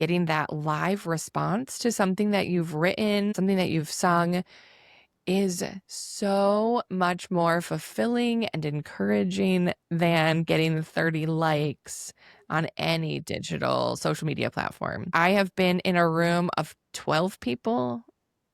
getting that live response to something that you've written, something that you've sung is so much more fulfilling and encouraging than getting the 30 likes on any digital social media platform. I have been in a room of 12 people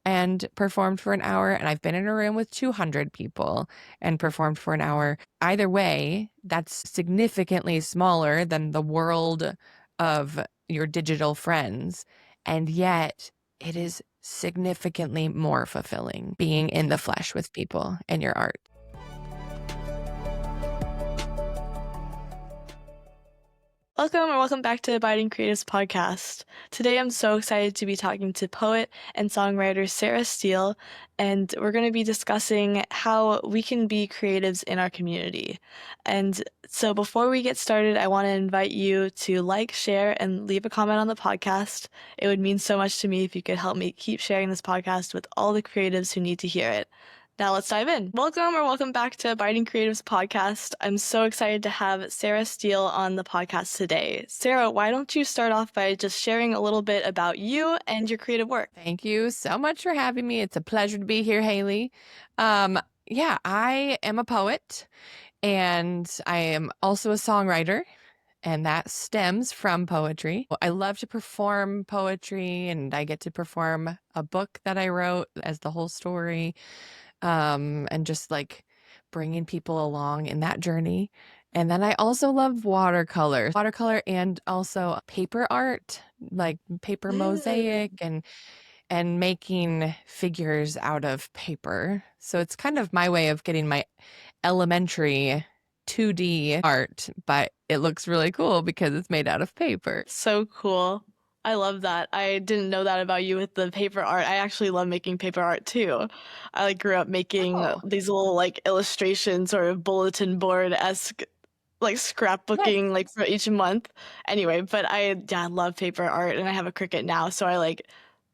and performed for an hour, and I've been in a room with 200 people and performed for an hour. Either way, that's significantly smaller than the world of your digital friends. And yet it is significantly more fulfilling being in the flesh with people and your art. Welcome back to Abiding Creatives podcast. Today I'm so excited to be talking to poet and songwriter Sarah Steele, and we're going to be discussing how we can be creatives in our community. And so before we get started, I want to invite you to like, share, and leave a comment on the podcast. It would mean so much to me if you could help me keep sharing this podcast with all the creatives who need to hear it. Now let's dive in. Welcome back to Abiding Creatives podcast. I'm so excited to have Sarah Steele on the podcast today. Sarah, why don't you start off by just sharing a little bit about you and your creative work? Thank you so much for having me. It's a pleasure to be here, Haley. I am a poet and I am also a songwriter, and that stems from poetry. I love to perform poetry, and I get to perform a book that I wrote as the whole story. And just like bringing people along in that journey. And then I also love watercolor and also paper art, like paper mosaic and making figures out of paper. So it's kind of my way of getting my elementary 2D art, but it looks really cool because it's made out of paper. So cool. I love that. I didn't know that about you with the paper art. I actually love making paper art too. I grew up making these little illustrations, sort of bulletin board-esque scrapbooking Nice. for each month. Anyway, but I love paper art, and I have a Cricut now, so I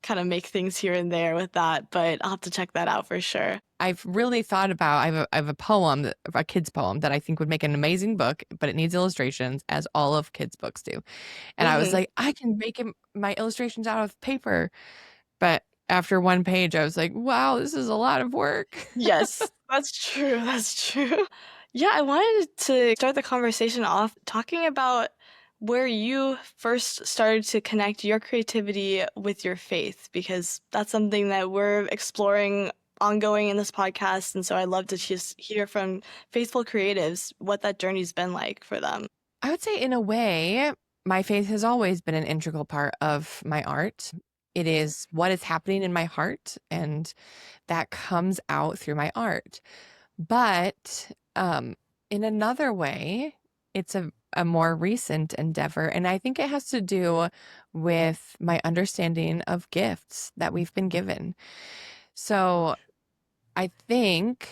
kind of make things here and there with that, but I'll have to check that out for sure. I've really thought about, I have a poem, a kid's poem that I think would make an amazing book, but it needs illustrations, as all of kids' books do. And I was like, I can make my illustrations out of paper. But after one page, I was like, wow, this is a lot of work. Yes, that's true. That's true. Yeah, I wanted to start the conversation off talking about where you first started to connect your creativity with your faith, because that's something that we're exploring ongoing in this podcast. And so I'd love to just hear from faithful creatives what that journey's been like for them. I would say, in a way, my faith has always been an integral part of my art. It is what is happening in my heart, and that comes out through my art. But in another way, it's a more recent endeavor. And I think it has to do with my understanding of gifts that we've been given. So I think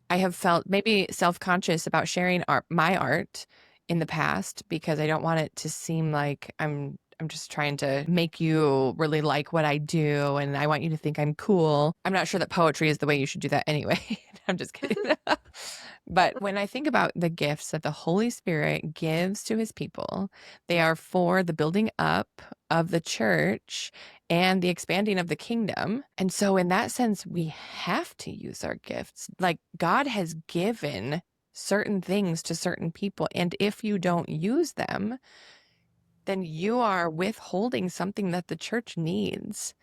I have felt maybe self-conscious about sharing my art in the past, because I don't want it to seem like I'm just trying to make you really like what I do, and I want you to think I'm cool. I'm not sure that poetry is the way you should do that anyway. I'm just kidding. But when I think about the gifts that the Holy Spirit gives to his people, they are for the building up of the church and the expanding of the kingdom. And so in that sense, we have to use our gifts. Like, God has given certain things to certain people, and if you don't use them, then you are withholding something that the church needs.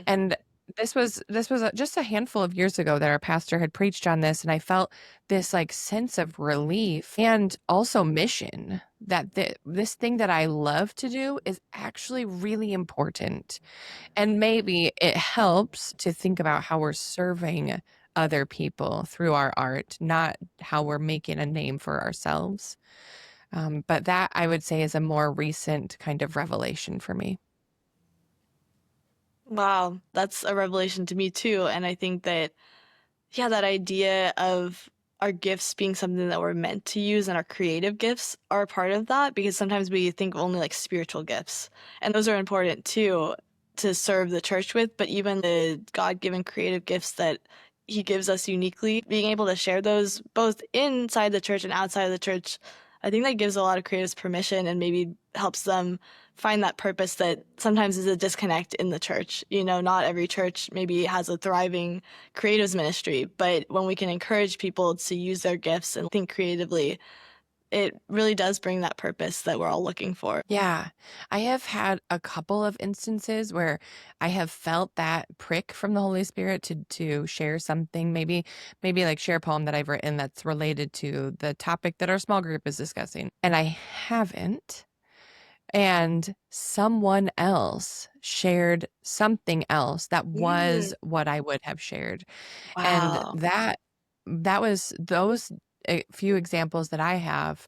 And this was just a handful of years ago that our pastor had preached on this, and I felt this sense of relief and also mission that this thing that I love to do is actually really important. And maybe it helps to think about how we're serving other people through our art, not how we're making a name for ourselves. But that, I would say, is a more recent kind of revelation for me. Wow, that's a revelation to me too. And I think that, that idea of our gifts being something that we're meant to use, and our creative gifts are a part of that, because sometimes we think only spiritual gifts, and those are important too to serve the church with, but even the God-given creative gifts that he gives us uniquely, being able to share those both inside the church and outside of the church, I think that gives a lot of creatives permission and maybe helps them find that purpose that sometimes is a disconnect in the church. You know, not every church maybe has a thriving creatives ministry, but when we can encourage people to use their gifts and think creatively, it really does bring that purpose that we're all looking for. Yeah. I have had a couple of instances where I have felt that prick from the Holy Spirit to share something, maybe like share a poem that I've written that's related to the topic that our small group is discussing. And I haven't. And someone else shared something else that Mm, was what I would have shared. And wow. that was those few examples that I have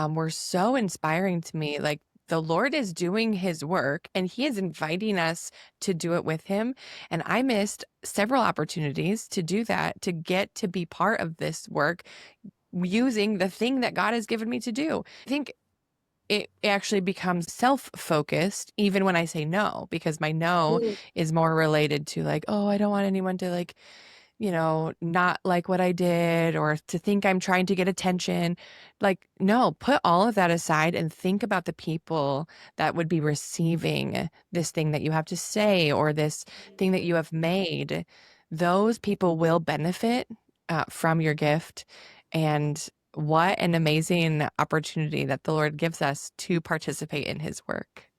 were so inspiring to me. Like the Lord is doing his work and he is inviting us to do it with him. And I missed several opportunities to do that, to get to be part of this work using the thing that God has given me to do. I think it actually becomes self-focused even when I say no, because my no Mm. is more related to like, oh, I don't want anyone to like, not like what I did or to think I'm trying to get attention. Like, no, put all of that aside and think about the people that would be receiving this thing that you have to say or this thing that you have made. Those people will benefit from your gift. And what an amazing opportunity that the Lord gives us to participate in his work.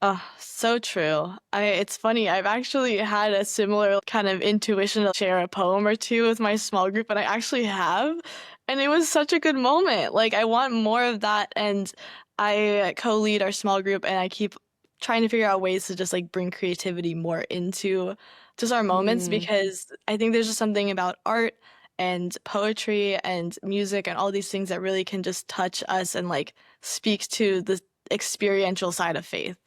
Oh, so true. It's funny. I've actually had a similar kind of intuition to share a poem or two with my small group, and I actually have. And it was such a good moment. Like, I want more of that. And I co-lead our small group, and I keep trying to figure out ways to just like bring creativity more into just our moments Mm, because I think there's just something about art and poetry and music and all these things that really can just touch us and like speak to the experiential side of faith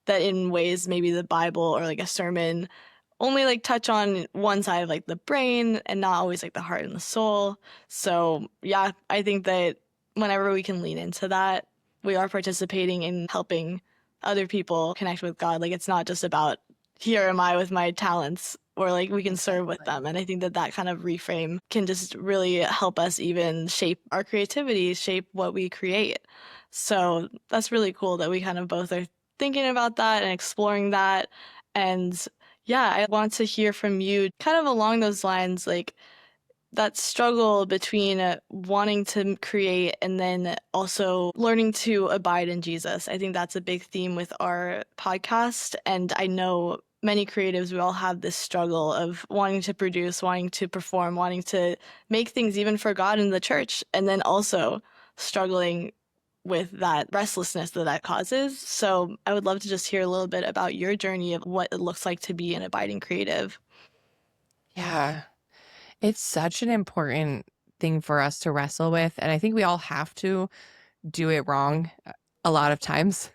that in ways maybe the Bible or like a sermon only like touch on one side of like the brain and not always like the heart and the soul. So, yeah, I think that whenever we can lean into that, we are participating in helping other people connect with God. Like it's not just about here am I with my talents or like we can serve with exactly. them. And I think that that kind of reframe can just really help us even shape our creativity, shape what we create. So that's really cool that we kind of both are thinking about that and exploring that. And yeah, I want to hear from you kind of along those lines, like that struggle between wanting to create and then also learning to abide in Jesus. I think that's a big theme with our podcast. And I know many creatives, we all have this struggle of wanting to produce, wanting to perform, wanting to make things even for God and the church, and then also struggling with that restlessness that that causes. So I would love to just hear a little bit about your journey of what it looks like to be an abiding creative. Yeah. It's such an important thing for us to wrestle with. And I think we all have to do it wrong a lot of times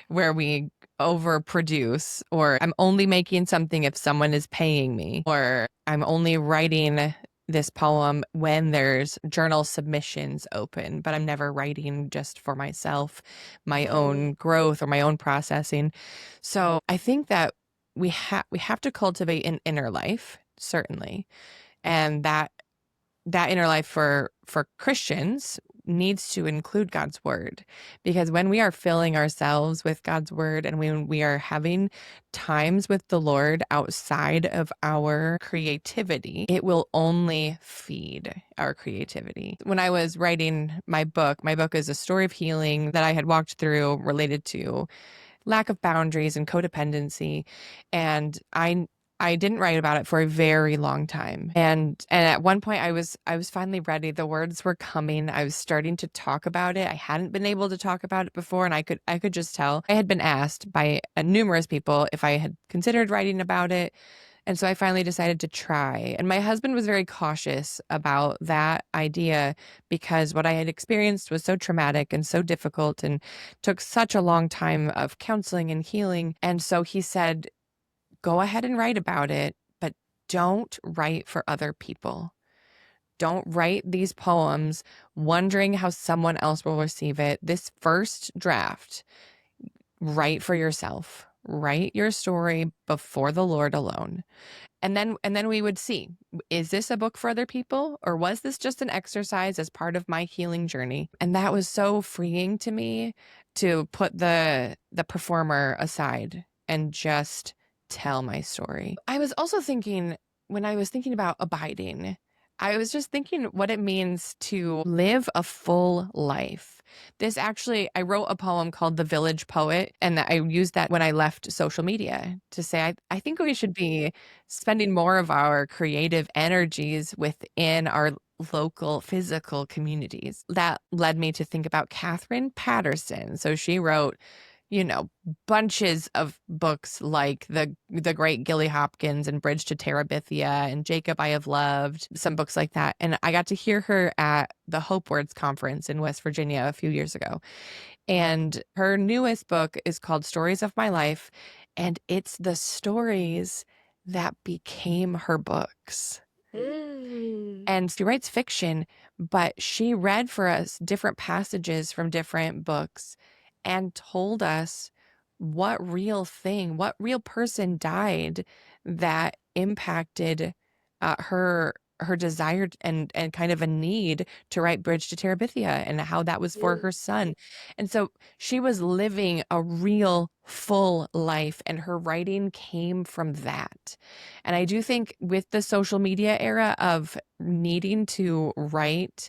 where we overproduce, or I'm only making something if someone is paying me, or I'm only writing this poem when there's journal submissions open, but I'm never writing just for myself, my own growth or my own processing. So I think that we have to cultivate an inner life, certainly. And that inner life for Christians needs to include God's word, because when we are filling ourselves with God's word and when we are having times with the Lord outside of our creativity, it will only feed our creativity. When I was writing my book is a story of healing that I had walked through related to lack of boundaries and codependency. And I didn't write about it for a very long time. And at one point I was finally ready. The words were coming. I was starting to talk about it. I hadn't been able to talk about it before, and I could just tell. I had been asked by numerous people if I had considered writing about it. And so I finally decided to try. And my husband was very cautious about that idea because what I had experienced was so traumatic and so difficult and took such a long time of counseling and healing. And so he said, go ahead and write about it, but don't write for other people. Don't write these poems wondering how someone else will receive it. This first draft, write for yourself. Write your story before the Lord alone. And then we would see, is this a book for other people, or was this just an exercise as part of my healing journey? And that was so freeing to me. to put the performer aside and just tell my story. I was also thinking, when I was thinking about abiding, I was just thinking what it means to live a full life. This actually, I wrote a poem called The Village Poet, and I used that when I left social media to say, I think we should be spending more of our creative energies within our local physical communities. That led me to think about Catherine Patterson. So she wrote, you know, bunches of books like the Great Gilly Hopkins and Bridge to Terabithia and Jacob I Have Loved, some books like that. And I got to hear her at the Hope Words conference in West Virginia a few years ago. And her newest book is called Stories of My Life, and it's the stories that became her books. Mm. And she writes fiction, but she read for us different passages from different books and told us what real thing, what real person died that impacted her desire and kind of a need to write Bridge to Terabithia, and how that was for her son. And so she was living a real full life, and her writing came from that. And I do think with the social media era of needing to write,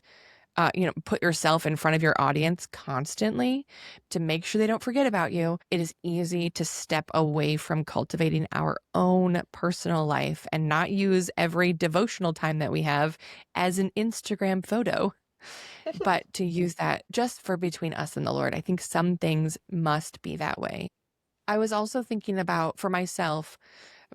put yourself in front of your audience constantly to make sure they don't forget about you, it is easy to step away from cultivating our own personal life and not use every devotional time that we have as an Instagram photo, but to use that just for between us and the Lord. I think some things must be that way. I was also thinking about for myself,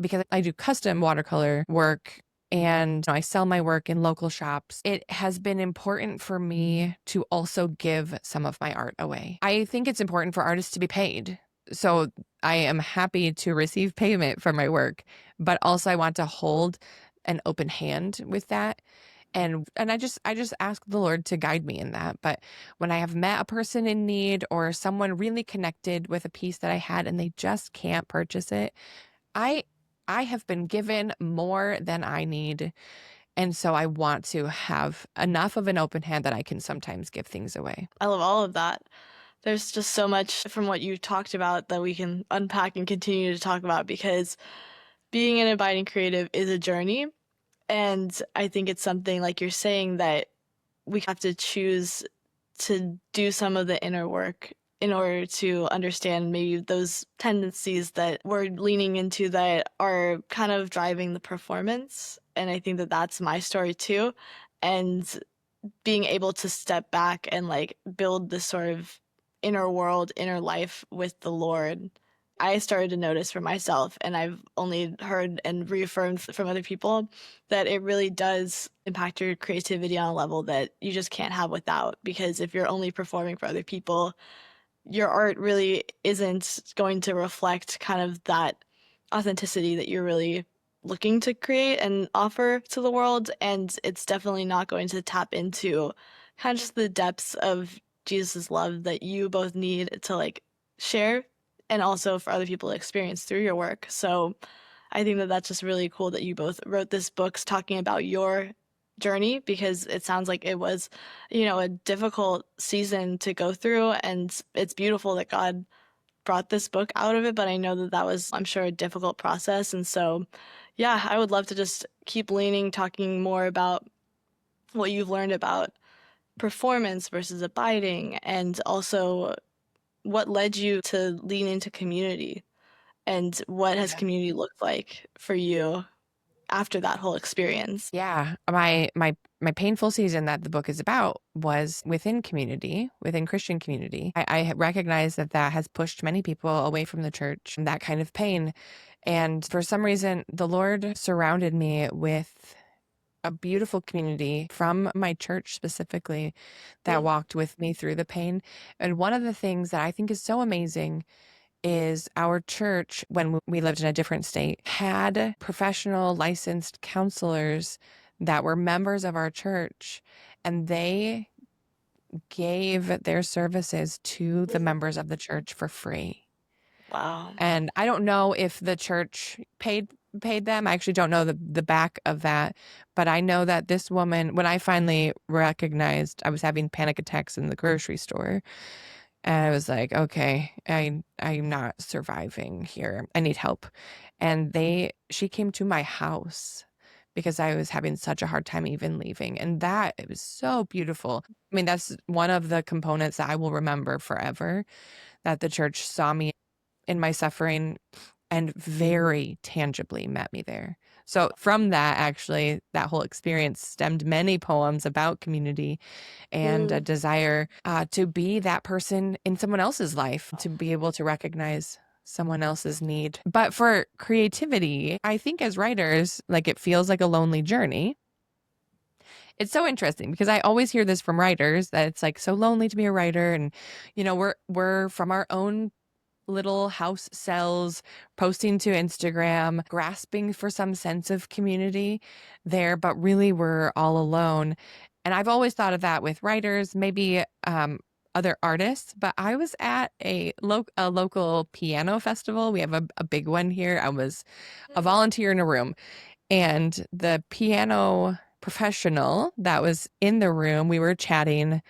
because I do custom watercolor work and I sell my work in local shops, it has been important for me to also give some of my art away. I think it's important for artists to be paid. So I am happy to receive payment for my work, but also I want to hold an open hand with that. And I just ask the Lord to guide me in that. But when I have met a person in need or someone really connected with a piece that I had and they just can't purchase it, I I have been given more than I need. And so I want to have enough of an open hand that I can sometimes give things away. I love all of that. There's just so much from what you talked about that we can unpack and continue to talk about because being an abiding creative is a journey. And I think it's something like you're saying that we have to choose to do some of the inner work in order to understand maybe those tendencies that we're leaning into that are kind of driving the performance. And I think that that's my story too. And being able to step back and like build this sort of inner world, inner life with the Lord, I started to notice for myself, and I've only heard and reaffirmed from other people that it really does impact your creativity on a level that you just can't have without. Because if you're only performing for other people, your art really isn't going to reflect kind of that authenticity that you're really looking to create and offer to the world. And it's definitely not going to tap into kind of just the depths of Jesus' love that you both need to like share and also for other people to experience through your work. So I think that that's just really cool that you both wrote this book talking about your journey because it sounds like it was, a difficult season to go through. And it's beautiful that God brought this book out of it. But I know that that was, I'm sure, a difficult process. And so, yeah, I would love to just keep leaning, talking more about what you've learned about performance versus abiding and also what led you to lean into community and what has community looked like for you after that whole experience. Yeah, my painful season that the book is about was within community, within Christian community. I recognize that that has pushed many people away from the church, that kind of pain. And for some reason, the Lord surrounded me with a beautiful community from my church specifically that Mm. walked with me through the pain. And one of the things that I think is so amazing is our church, when we lived in a different state, had professional licensed counselors that were members of our church, and they gave their services to the members of the church for free. Wow. And I don't know if the church paid them. I actually don't know the back of that, but I know that this woman, when I finally recognized I was having panic attacks in the grocery store, And I was like, okay, I'm not surviving here. I need help. And she came to my house because I was having such a hard time even leaving. And that it was so beautiful. I mean, that's one of the components that I will remember forever, that the church saw me in my suffering and very tangibly met me there. So from that, actually, that whole experience stemmed many poems about community and a Mm, desire to be that person in someone else's life, to be able to recognize someone else's need. But for creativity, I think as writers, like it feels like a lonely journey. It's so interesting because I always hear this from writers that it's like so lonely to be a writer, and we're from our own little house cells, posting to Instagram, grasping for some sense of community there, but really we're all alone. And I've always thought of that with writers, maybe other artists, but I was at a local piano festival. We have a big one here. I was a volunteer in a room, and the piano professional that was in the room, we were chatting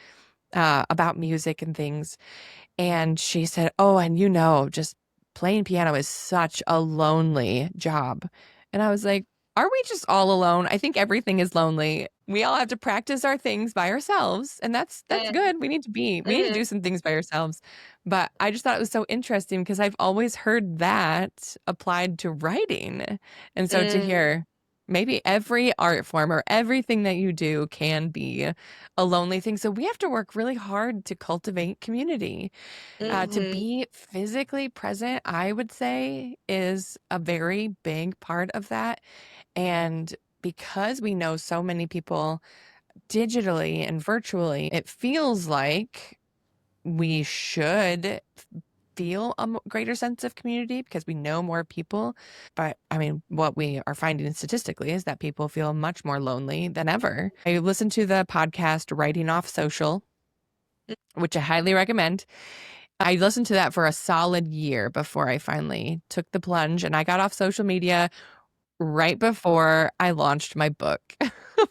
about music and things, and she said, "Oh, and just playing piano is such a lonely job." And I was like, "Are we just all alone? I think everything is lonely. We all have to practice our things by ourselves, and that's mm, good. We need to do mhm, some things by ourselves." But I just thought it was so interesting because I've always heard that applied to writing. And so to mm, hear maybe every art form or everything that you do can be a lonely thing. So we have to work really hard to cultivate community. To mhm, be physically present, I would say, is a very big part of that. And because we know so many people digitally and virtually, it feels like we should feel a greater sense of community because we know more people. But I mean, what we are finding statistically is that people feel much more lonely than ever. I listened to the podcast Writing Off Social, which I highly recommend. I listened to that for a solid year before I finally took the plunge, and I got off social media right before I launched my book,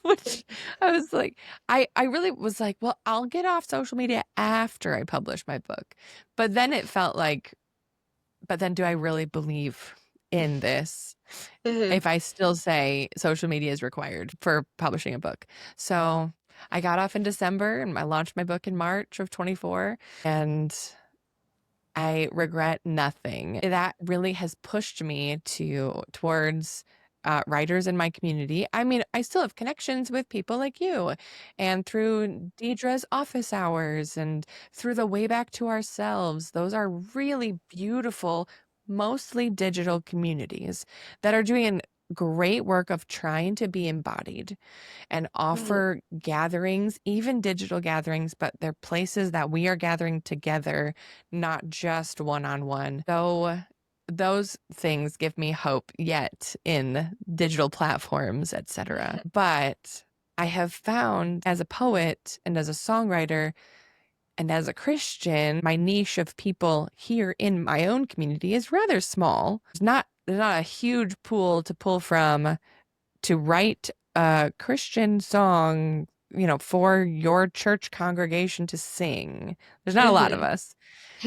which I was like, I really was like, well, I'll get off social media after I publish my book. But then it felt like, but then do I really believe in this mhm. if I still say social media is required for publishing a book? So I got off in December and I launched my book in March of 24. And I regret nothing. That really has pushed me towards writers in my community. I mean, I still have connections with people like you, and through Deidre's office hours, and through the Way Back to Ourselves. Those are really beautiful, mostly digital communities that are doing great work of trying to be embodied and Mhm, offer gatherings, even digital gatherings, but they're places that we are gathering together, not just one on one. So those things give me hope yet in digital platforms, etc. But I have found as a poet and as a songwriter and as a Christian, my niche of people here in my own community is rather small. There's not a huge pool to pull from to write a Christian song, for your church congregation to sing. There's not a lot of mhm. us.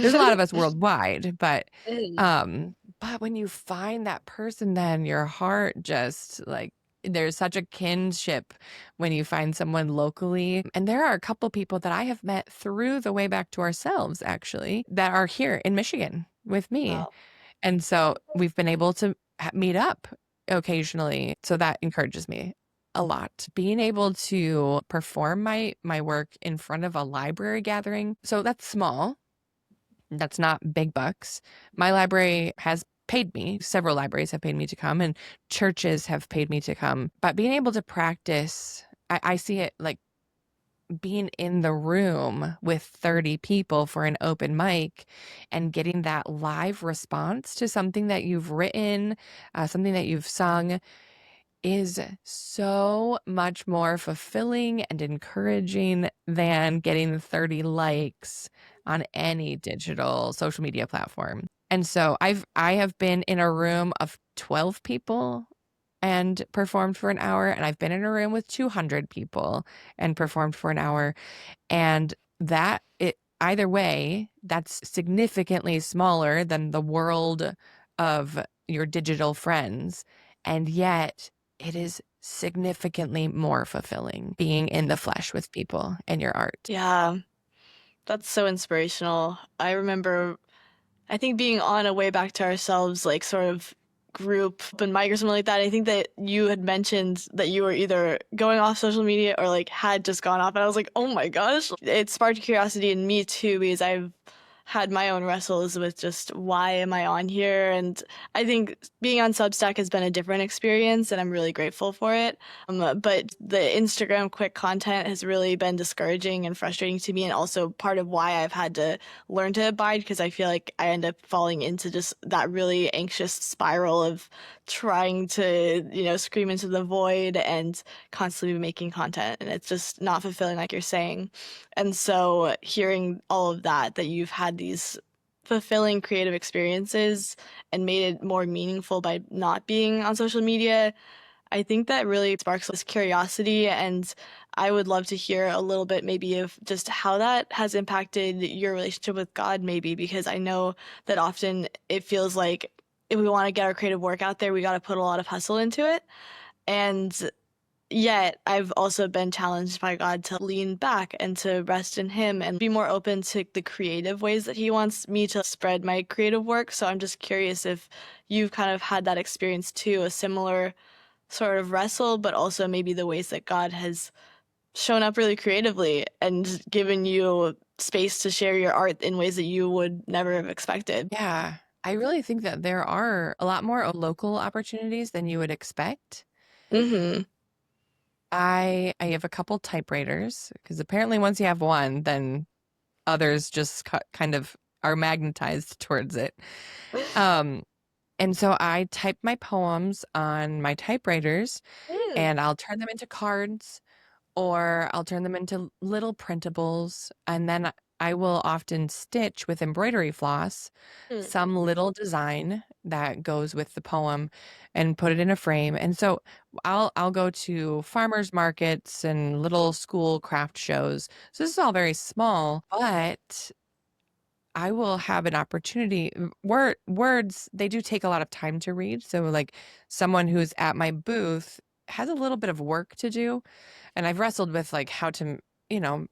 There's a lot of us worldwide, but Mhm, um but when you find that person, then your heart just like there's such a kinship when you find someone locally. And there are a couple people that I have met through the Way Back to Ourselves, actually, that are here in Michigan with me. wow. And so we've been able to meet up occasionally. So that encourages me a lot. Being able to perform my work in front of a library gathering. So that's small. That's not big bucks. My library has paid me. Several libraries have paid me to come, and churches have paid me to come. But being able to practice, I see it like being in the room with 30 people for an open mic and getting that live response to something that you've written, something that you've sung, is so much more fulfilling and encouraging than getting 30 likes on any digital social media platform. And so I have been in a room of 12 people and performed for an hour, and I've been in a room with 200 people and performed for an hour. And that either way, that's significantly smaller than the world of your digital friends. And yet, it is significantly more fulfilling being in the flesh with people and your art. Yeah, that's so inspirational. I remember, I think being on a Way Back to Ourselves, like sort of group open mic or something like that. I think that you had mentioned that you were either going off social media or like had just gone off, and I was like, oh my gosh, it sparked curiosity in me too because I've had my own wrestles with just why am I on here, and I think being on Substack has been a different experience, and I'm really grateful for it. But the Instagram quick content has really been discouraging and frustrating to me, and also part of why I've had to learn to abide because I feel like I end up falling into just that really anxious spiral of trying to, scream into the void and constantly making content. And it's just not fulfilling, like you're saying. And so hearing all of that you've had these fulfilling creative experiences and made it more meaningful by not being on social media, I think that really sparks this curiosity, and I would love to hear a little bit maybe of just how that has impacted your relationship with God, maybe, because I know that often it feels like if we want to get our creative work out there, we got to put a lot of hustle into it. And yet, I've also been challenged by God to lean back and to rest in Him and be more open to the creative ways that He wants me to spread my creative work. So I'm just curious if you've kind of had that experience too, a similar sort of wrestle, but also maybe the ways that God has shown up really creatively and given you space to share your art in ways that you would never have expected. Yeah, I really think that there are a lot more local opportunities than you would expect. Mm-hmm. I have a couple typewriters because apparently once you have one, then others just kind of are magnetized towards it. Um, and so I type my poems on my typewriters Mm. and I'll turn them into cards or I'll turn them into little printables. And then I will often stitch with embroidery floss Mm. some little design that goes with the poem and put it in a frame. And so I'll go to farmers markets and little school craft shows. So this is all very small, but I will have an opportunity. Words, they do take a lot of time to read. So like someone who's at my booth has a little bit of work to do. And I've wrestled with like how to, you know,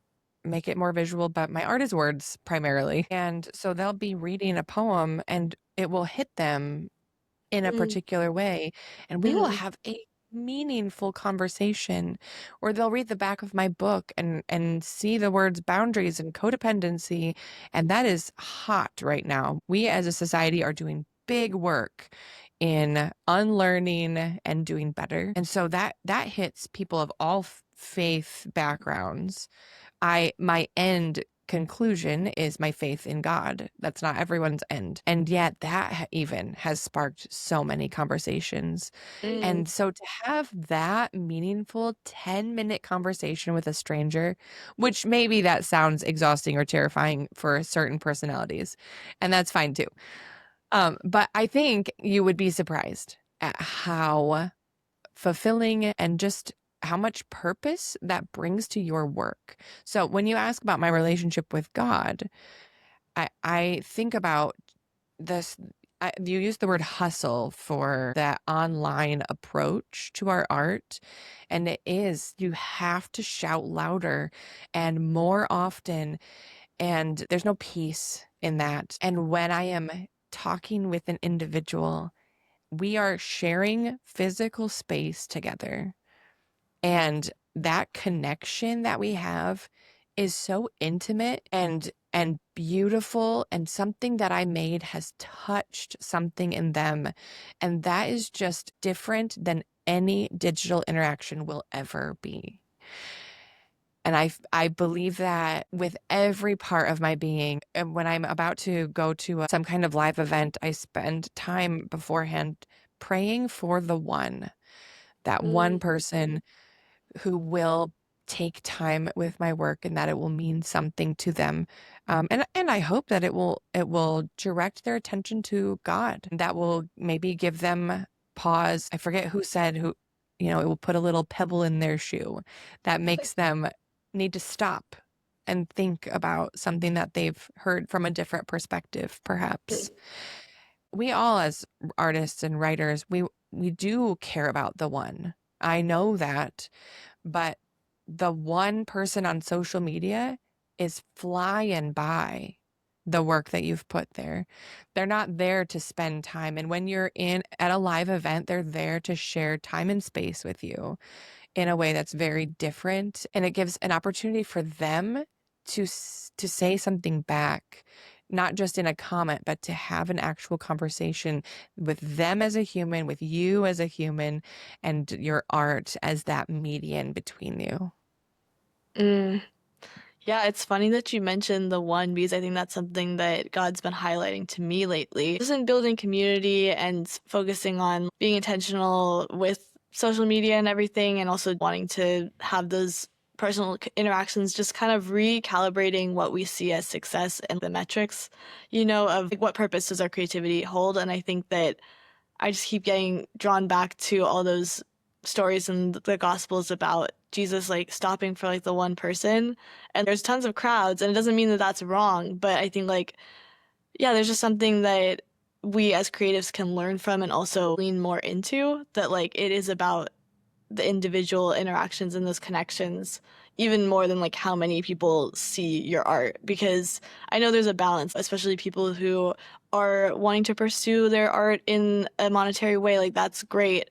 make it more visual, but my art is words primarily. And so they'll be reading a poem and it will hit them in a Mm. particular way, and we will Mm. have a meaningful conversation, or they'll read the back of my book and see the words boundaries and codependency, and that is hot right now. We as a society are doing big work in unlearning and doing better. And so that hits people of all faith backgrounds. My end conclusion is my faith in God. That's not everyone's end. And yet that even has sparked so many conversations. Mm. And so to have that meaningful 10-minute conversation with a stranger, which maybe that sounds exhausting or terrifying for certain personalities, and that's fine too. But I think you would be surprised at how fulfilling and just how much purpose that brings to your work. So when you ask about my relationship with God, I think about this. You use the word hustle for that online approach to our art. And it is, you have to shout louder and more often. And there's no peace in that. And when I am talking with an individual, we are sharing physical space together. And that connection that we have is so intimate and beautiful, and something that I made has touched something in them. And that is just different than any digital interaction will ever be. And I believe that with every part of my being. And when I'm about to go to some kind of live event, I spend time beforehand praying for that Mm. one person who will take time with my work and that it will mean something to them. And I hope that it will direct their attention to God. That will maybe give them pause. I forget who said it will put a little pebble in their shoe that makes them need to stop and think about something that they've heard from a different perspective, perhaps. We all, as artists and writers, we do care about the one. I know that, but the one person on social media is flying by the work that you've put there. They're not there to spend time. And when you're in at a live event, they're there to share time and space with you in a way that's very different, and it gives an opportunity for them to say something back, not just in a comment, but to have an actual conversation with them as a human, with you as a human, and your art as that median between you. Mm. Yeah, it's funny that you mentioned the one because I think that's something that God's been highlighting to me lately. Just in building community and focusing on being intentional with social media and everything, and also wanting to have those personal interactions, just kind of recalibrating what we see as success and the metrics, of like, what purpose does our creativity hold. And I think that I just keep getting drawn back to all those stories in the Gospels about Jesus like stopping for like the one person. And there's tons of crowds, and it doesn't mean that that's wrong, but I think like yeah, there's just something that we as creatives can learn from and also lean more into, that like it is about the individual interactions and those connections even more than like how many people see your art, because I know there's a balance, especially people who are wanting to pursue their art in a monetary way. Like that's great.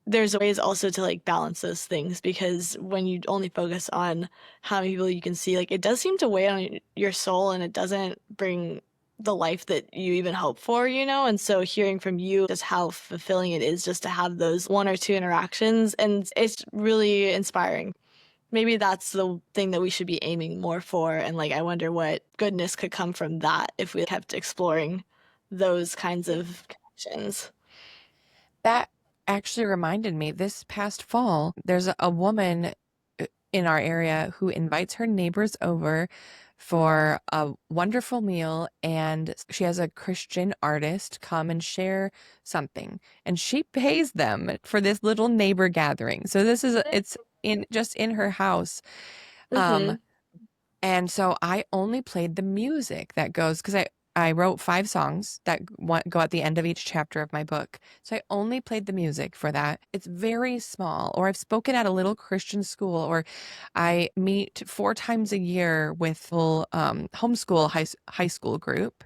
There's ways also to like balance those things, because when you only focus on how many people you can see, like it does seem to weigh on your soul and it doesn't bring the life that you even hope for, And so hearing from you just how fulfilling it is just to have those one or two interactions, and it's really inspiring. Maybe that's the thing that we should be aiming more for. And like, I wonder what goodness could come from that if we kept exploring those kinds of connections. That actually reminded me, this past fall, there's a woman in our area who invites her neighbors over for a wonderful meal, and she has a Christian artist come and share something, and she pays them for this little neighbor gathering. So it's in just in her house. Um, Mm-hmm. and so I only played the music that goes, because I wrote 5 songs that go at the end of each chapter of my book. So I only played the music for that. It's very small. Or I've spoken at a little Christian school, or I meet 4 times a year with full homeschool high school group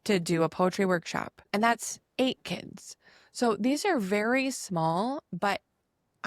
to do a poetry workshop. And that's 8 kids. So these are very small, but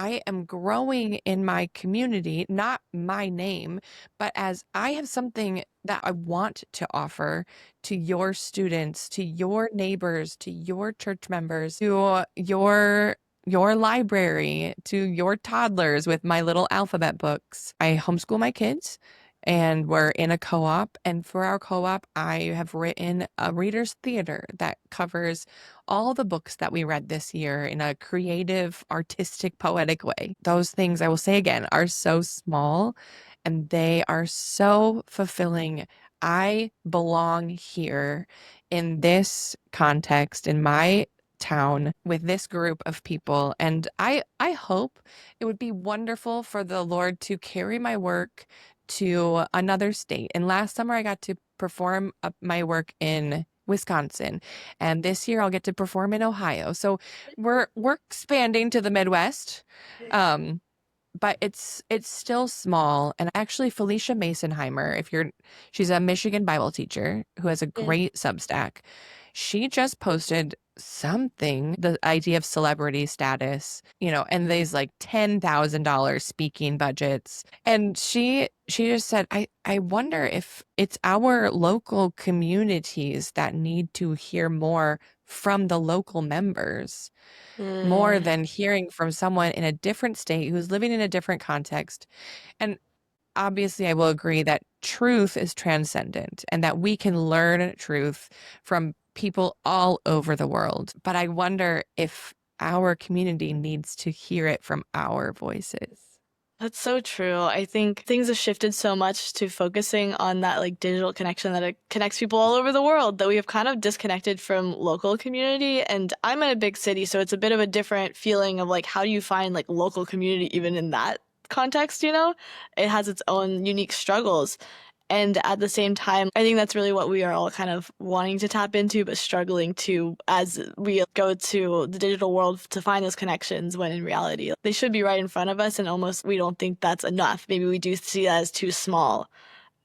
I am growing in my community, not my name, but as I have something that I want to offer to your students, to your neighbors, to your church members, to your library, to your toddlers with my little alphabet books. I homeschool my kids, and we're in a co-op, and for our co-op I have written a reader's theater that covers all the books that we read this year in a creative, artistic, poetic way. Those things, I will say again, are so small and they are so fulfilling. I belong here in this context, in my town, with this group of people, and I hope it would be wonderful for the Lord to carry my work to another state. And last summer I got to perform my work in Wisconsin, and this year I'll get to perform in Ohio. So we're expanding to the Midwest. Um, but it's still small. And actually Felicia Masonheimer, she's a Michigan Bible teacher who has a great Substack. She just posted something, the idea of celebrity status, and these like $10,000 speaking budgets. And she just said, I wonder if it's our local communities that need to hear more from the local members, more Mm. than hearing from someone in a different state who's living in a different context. And obviously, I will agree that truth is transcendent and that we can learn truth from people all over the world. But I wonder if our community needs to hear it from our voices. That's so true. I think things have shifted so much to focusing on that like digital connection that it connects people all over the world, that we have kind of disconnected from local community. And I'm in a big city, so it's a bit of a different feeling of like how do you find like local community even in that context, It has its own unique struggles. And at the same time, I think that's really what we are all kind of wanting to tap into, but struggling to as we go to the digital world to find those connections when in reality they should be right in front of us and almost we don't think that's enough. Maybe we do see that as too small.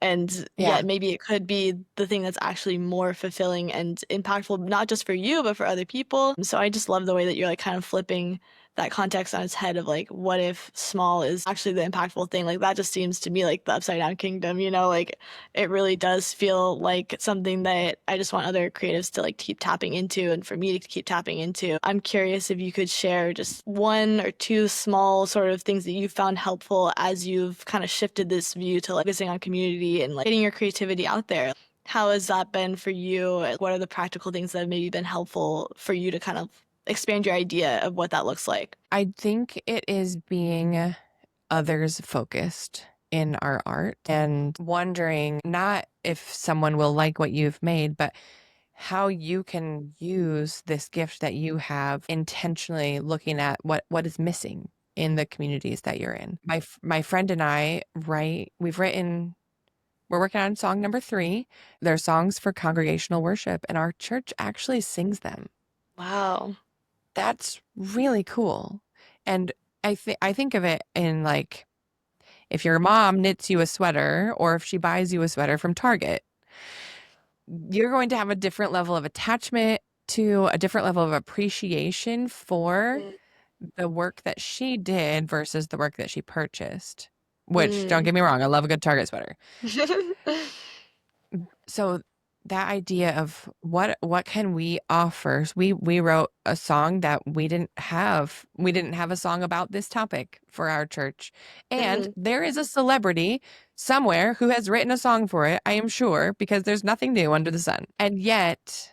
And Yeah. yet maybe it could be the thing that's actually more fulfilling and impactful, not just for you, but for other people. So I just love the way that you're like kind of flipping that context on its head of like, what if small is actually the impactful thing? Like that just seems to me like the upside down kingdom, you know, like it really does feel like something that I just want other creatives to like keep tapping into and for me to keep tapping into. I'm curious if you could share just one or two small sort of things that you found helpful as you've kind of shifted this view to like focusing on community and like getting your creativity out there. How has that been for you? What are the practical things that have maybe been helpful for you to kind of expand your idea of what that looks like? I think it is being others focused in our art and wondering not if someone will like what you've made, but how you can use this gift that you have intentionally looking at what is missing in the communities that you're in. My friend and I we're working on song number 3. They're songs for congregational worship and our church actually sings them. Wow. That's really cool. And I think of it in like if your mom knits you a sweater or if she buys you a sweater from Target, you're going to have a different level of attachment to a different level of appreciation for Mm. the work that she did versus the work that she purchased. Which, don't Mm. get me wrong, I love a good Target sweater. So that idea of what can we offer? So we wrote a song that we didn't have. We didn't have a song about this topic for our church. And Mhm. there is a celebrity somewhere who has written a song for it, I am sure, because there's nothing new under the sun. And yet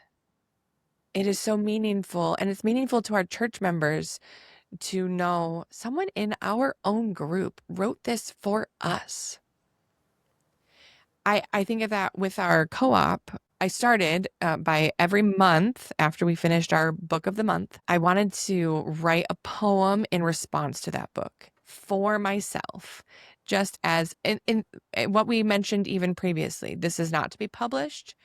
it is so meaningful and it's meaningful to our church members to know someone in our own group wrote this for us. I think of that with our co-op. I started by every month after we finished our book of the month, I wanted to write a poem in response to that book for myself, just as in what we mentioned even previously. This is not to be published.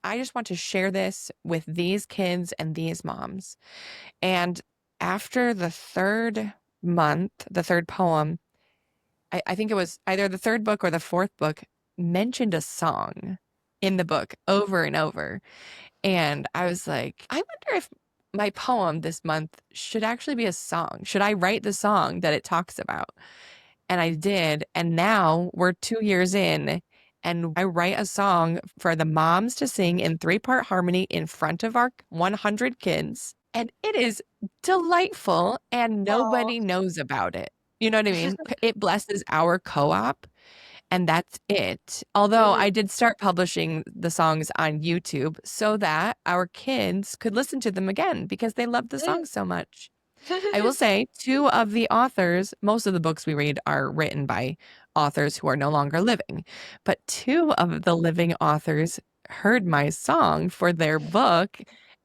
I just want to share this with these kids and these moms. And after the third month, the third poem, I think it was either the third book or the fourth book mentioned a song in the book over and over. And I was like, I wonder if my poem this month should actually be a song. Should I write the song that it talks about? And I did. And now we're 2 years in, and I write a song for the moms to sing in 3-part harmony in front of our 100 kids. And it is delightful, and Oh. nobody knows about it. You know what I mean? It blesses our co op, and that's it. Although Mhm. I did start publishing the songs on YouTube so that our kids could listen to them again because they love the Mm. songs so much. I will say 2 of the authors, most of the books we read are written by authors who are no longer living, but 2 of the living authors heard my song for their book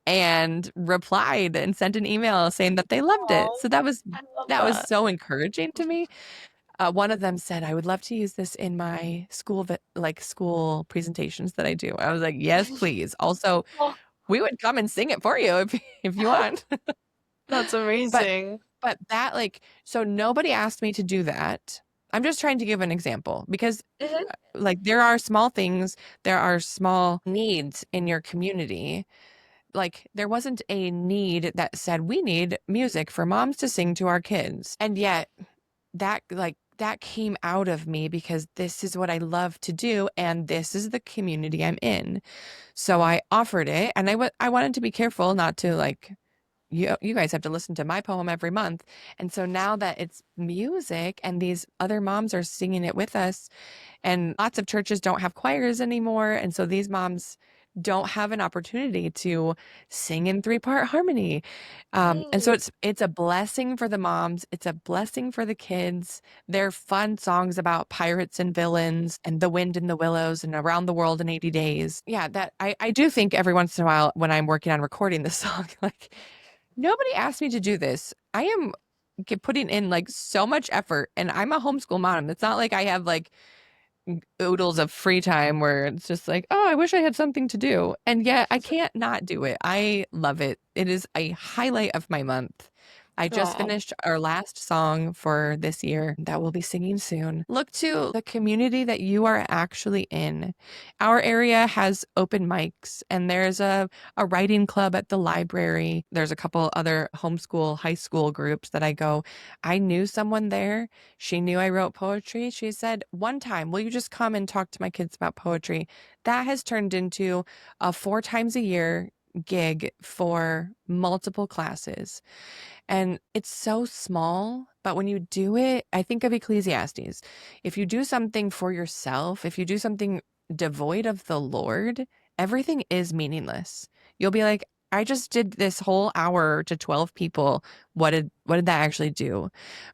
and replied and sent an email saying that they loved it. Aw, So that was I love that. so encouraging to me. One of them said, "I would love to use this in my school presentations that I do." I was like, "Yes, please." Also, Oh, we would come and sing it for you if you want. that's But amazing. that so nobody asked me to do that. I'm just trying to give an example because Mhm. like there are small things, there are small needs in your community. Like there wasn't a need that said we need music for moms to sing to our kids. And yet that came out of me because this is what I love to do and this is the community I'm in. So I offered it and I wanted to be careful not to like you guys have to listen to my poem every month. And so now that it's music and these other moms are singing it with us, and lots of churches don't have choirs anymore. And so these moms don't have an opportunity to sing in 3-part harmony. And so Mm. it's a blessing for the moms. It's a blessing for the kids. They're fun songs about pirates and villains and the wind in the willows and around the world in 80 days. Yeah, that I do think every once in a while when I'm working on recording the song, like nobody asked me to do this. I am putting in like so much effort and I'm a homeschool mom. It's not like I have like oodles of free time where it's just like, oh, I wish I had something to do. And yet I can't not do it. I love it. It is a highlight of my month. I just Aw. finished our last song for this year that we'll be singing soon. Look to the community that you are actually in. Our area has open mics, and there's a writing club at the library. There's a couple other homeschool high school groups that I go. I knew someone there. She knew I wrote poetry. She said, one time, will you just come and talk to my kids about poetry? That has turned into a 4 times a year gig for multiple classes. And it's so small, but when you do it, I think of Ecclesiastes. If you do something for yourself, if you do something devoid of the Lord, everything is meaningless. You'll be like, I just did this whole hour to 12 people. What did that actually do?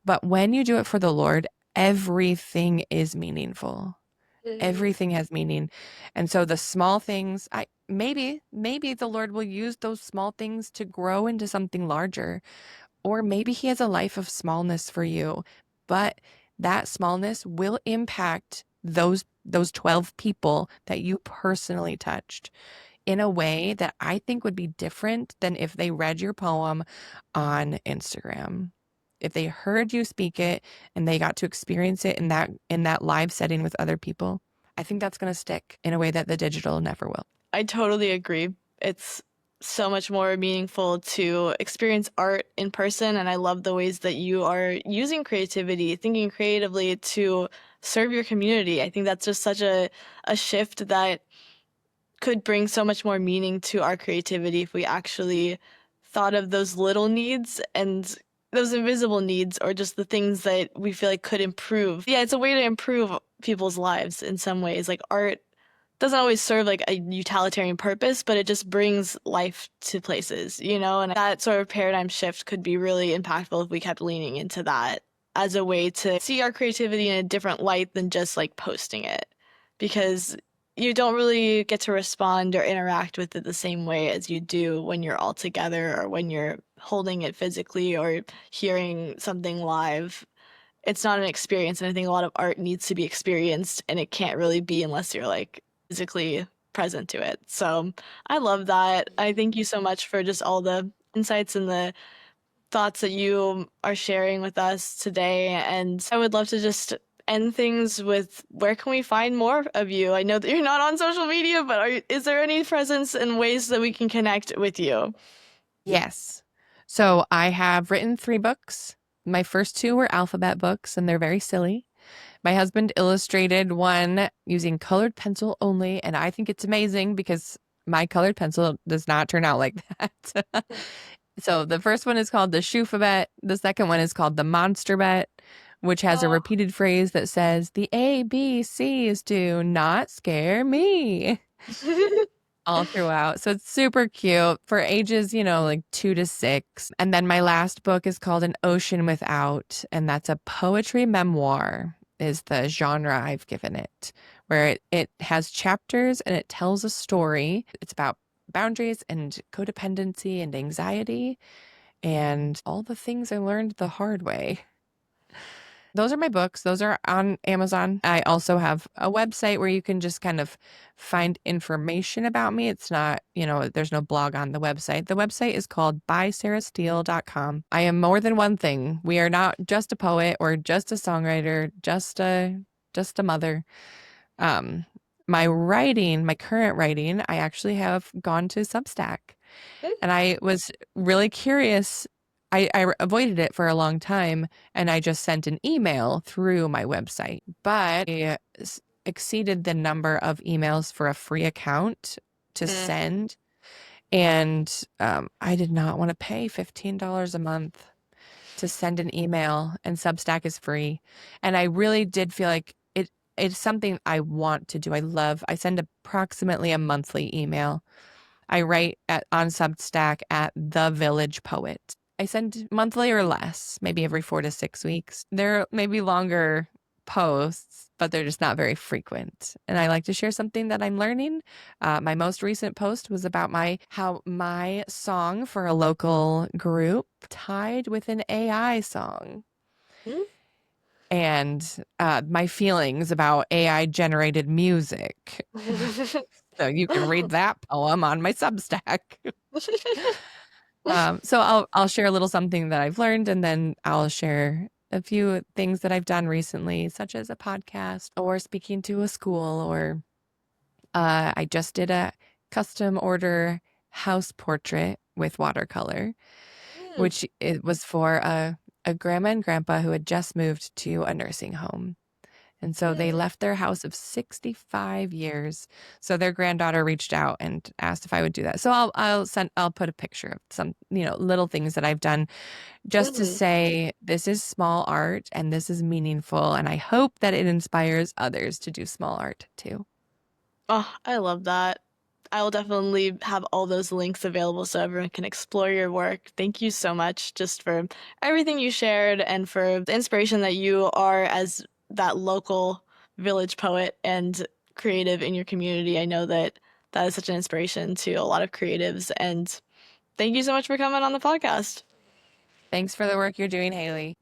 But when you do it for the Lord, everything is meaningful. Mhm. Everything has meaning. And so the small things, I maybe the Lord will use those small things to grow into something larger. Or maybe he has a life of smallness for you, but that smallness will impact those 12 people that you personally touched in a way that I think would be different than if they read your poem on Instagram. If they heard you speak it and they got to experience it in that live setting with other people, I think that's going to stick in a way that the digital never will. I totally agree. It's so much more meaningful to experience art in person, and I love the ways that you are using creativity, thinking creatively to serve your community. I think that's just such a shift that could bring so much more meaning to our creativity if we actually thought of those little needs and those invisible needs, or just the things that we feel like could improve. Yeah, it's a way to improve people's lives in some ways. Like art doesn't always serve like a utilitarian purpose, but it just brings life to places, you know? And that sort of paradigm shift could be really impactful if we kept leaning into that as a way to see our creativity in a different light than just like posting it. Because you don't really get to respond or interact with it the same way as you do when you're all together or when you're holding it physically or hearing something live. It's not an experience, and I think a lot of art needs to be experienced, and it can't really be unless you're like physically present to it. So I love that. I thank you so much for just all the insights and the thoughts that you are sharing with us today. And I would love to just end things with, where can we find more of you? I know that you're not on social media, but is there any presence and ways that we can connect with you? Yes. So I have written 3 books. My first 2 were alphabet books, and they're very silly. My husband illustrated one using colored pencil only, and I think it's amazing because my colored pencil does not turn out like that. So the first one is called the Shoofabet. The second one is called the Monster Bet, which has a Oh. repeated phrase that says, the ABCs do not scare me, all throughout. So it's super cute for ages, like 2 to 6. And then my last book is called An Ocean Without, and that's a poetry memoir, is the genre I've given it, where it has chapters and it tells a story. It's about boundaries and codependency and anxiety and all the things I learned the hard way. Those are my books. Those are on Amazon. I also have a website where you can just kind of find information about me. It's not, there's no blog on the website. The website is called bysarahsteele.com. I am more than one thing. We are not just a poet or just a songwriter, just a mother. Um, my current writing, I actually have gone to Substack, and I was really curious. I avoided it for a long time, and I just sent an email through my website, but I exceeded the number of emails for a free account to Mm. send. And I did not want to pay $15 a month to send an email, and Substack is free. And I really did feel like it's something I want to do. I send approximately a monthly email. I write on Substack at The Village Poet. I send monthly or less, maybe every 4 to 6 weeks. They're maybe longer posts, but they're just not very frequent. And I like to share something that I'm learning. My most recent post was about how my song for a local group tied with an AI song. and my feelings about AI generated music. So you can read that poem on my Substack. So I'll share a little something that I've learned, and then I'll share a few things that I've done recently, such as a podcast or speaking to a school, or I just did a custom order house portrait with watercolor, Mm, which it was for a grandma and grandpa who had just moved to a nursing home. And so they mm. left their house of 65 years. So their granddaughter reached out and asked if I would do that. So I'll put a picture of some, little things that I've done just to Mhm. say this is small art and this is meaningful. And I hope that it inspires others to do small art too. Oh, I love that. I will definitely have all those links available so everyone can explore your work. Thank you so much just for everything you shared and for the inspiration that you are as that local village poet and creative in your community. I know that that is such an inspiration to a lot of creatives. And thank you so much for coming on the podcast. Thanks for the work you're doing, Haley.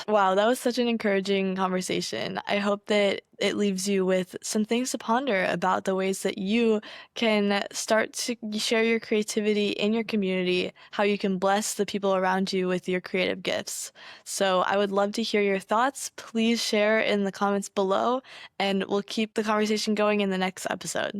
Wow, that was such an encouraging conversation. I hope that it leaves you with some things to ponder about the ways that you can start to share your creativity in your community, how you can bless the people around you with your creative gifts. So I would love to hear your thoughts. Please share in the comments below, and we'll keep the conversation going in the next episode.